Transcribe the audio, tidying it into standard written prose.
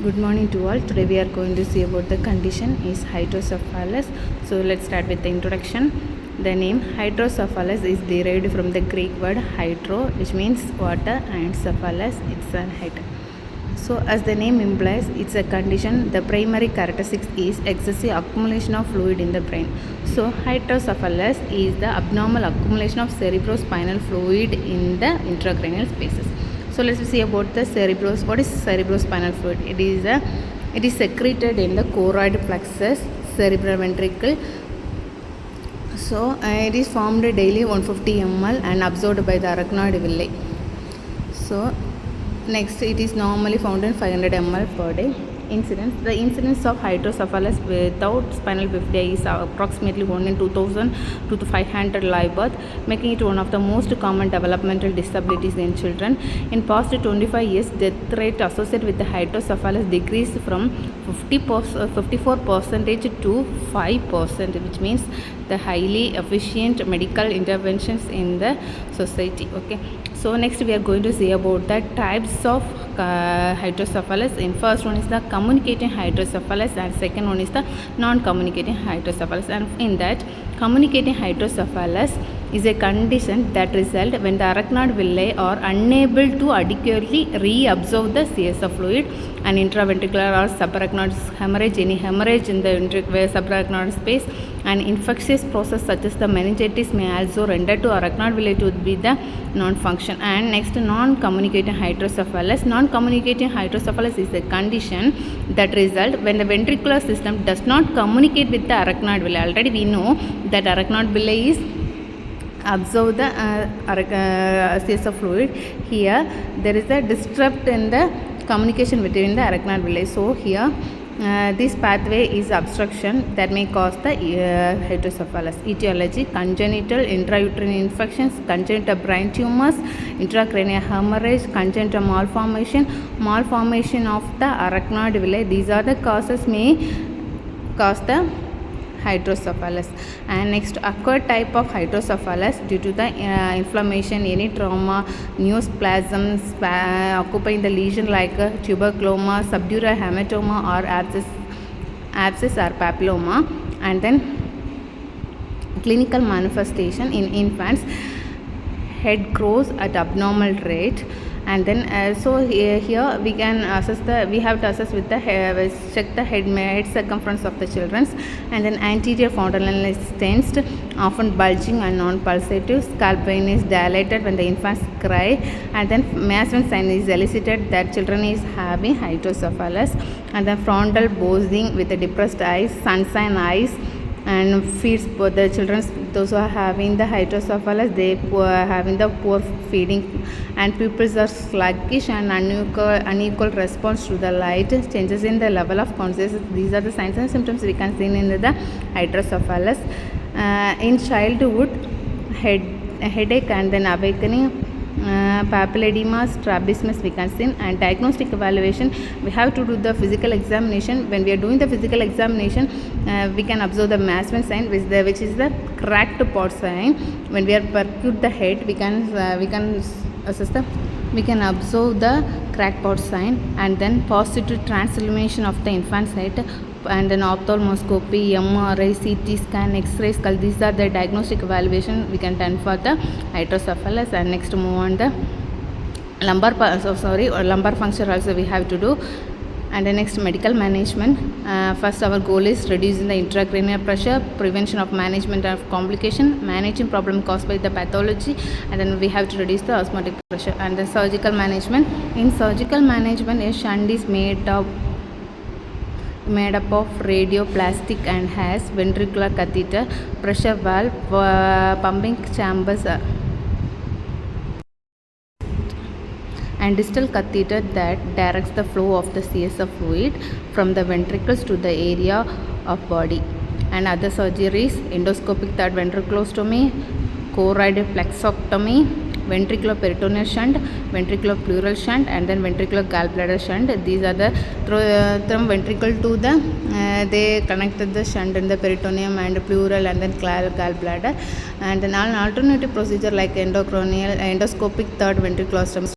Good morning to all. Today we are going to see about the condition is hydrocephalus. So let's start with the introduction. The name hydrocephalus is derived from the Greek word hydro, which means water, and cephalus, it's a head. So as the name implies, it's a condition. The primary characteristic is excessive accumulation of fluid in the brain. So hydrocephalus is the abnormal accumulation of cerebrospinal fluid in the intracranial spaces. So let's see about the what is cerebrospinal fluid? It is secreted in the choroid plexus, cerebral ventricle. So it is formed daily 150 ml and absorbed by the arachnoid villi. So next, it is normally found in 500 ml per day. The incidence of hydrocephalus without spinal bifida is approximately 1 in 2000 to 500 live birth, making it one of the most common developmental disabilities in children. In past 25 years, death rate associated with the hydrocephalus decreased from 54% to 5%, which means the highly efficient medical interventions in the society. Okay, so next we are going to see about the types of hydrocephalus. In first one is the communicating hydrocephalus and second one is the non-communicating hydrocephalus. And in that, communicating hydrocephalus is a condition that results when the arachnoid villi are unable to adequately reabsorb the CSF fluid and intraventricular or subarachnoid hemorrhage, any hemorrhage in the subarachnoid space, and infectious process such as the meningitis may also render to arachnoid villi to be the non-function. And next, non-communicating hydrocephalus. Non-communicating hydrocephalus is a condition that results when the ventricular system does not communicate with the arachnoid villi. Already we know that arachnoid villi is absorb the CSF fluid. Here there is a disrupt in the communication between the arachnoid villi. So here this pathway is obstruction that may cause the hydrocephalus. Etiology: congenital intrauterine infections, congenital brain tumors, intracranial hemorrhage, congenital malformation of the arachnoid villi. These are the causes may cause the hydrocephalus. And next, acquired type of hydrocephalus due to the inflammation, any trauma, neoplasms occupying the lesion like tuberculoma, subdural hematoma, or abscess or papilloma. And then clinical manifestation in infants: head grows at abnormal rate. And then so here we can we have to assess with the check the head circumference of the children's. And then anterior frontal is tensed, often bulging and non-pulsative. Scalp vein is dilated when the infants cry. And then Mason sign is elicited that children is having hydrocephalus. And then frontal bossing with the depressed eyes, sunshine eyes, and feeds for the children. Those who are having the hydrocephalus, they are having the poor feeding, and pupils are sluggish and unequal response to the light, changes in the level of consciousness. These are the signs and symptoms we can see in the hydrocephalus. In childhood, headache and then awakening, papilledema, strabismus we can see. And diagnostic evaluation, we have to do the physical examination. When we are doing the physical examination, we can observe the Mason sign, which is the cracked pot sign. When we are percute the head, we can observe the cracked pot sign. And then positive transformation of the infant's head, and then ophthalmoscopy, MRI, CT scan, X-ray skull. These are the diagnostic evaluation we can done for the hydrocephalus. And next, move on the lumbar puncture also we have to do. And the next, medical management. First, our goal is reducing the intracranial pressure, prevention of management of complication, managing problem caused by the pathology, and then we have to reduce the osmotic pressure. And the surgical management. In surgical management, a shunt is made up of radioplastic and has ventricular catheter, pressure valve, pumping chambers, and distal catheter that directs the flow of the CSF fluid from the ventricles to the area of body. And other surgeries: endoscopic third ventriculostomy, choroid plexectomy, ventricular peritoneal shunt, ventricular pleural shunt, and then ventricular gallbladder shunt. These are the from ventricle to the they connected the shunt in the peritoneum and pleural and then gallbladder. And then an alternative procedure like endoscopic third ventriculostomy.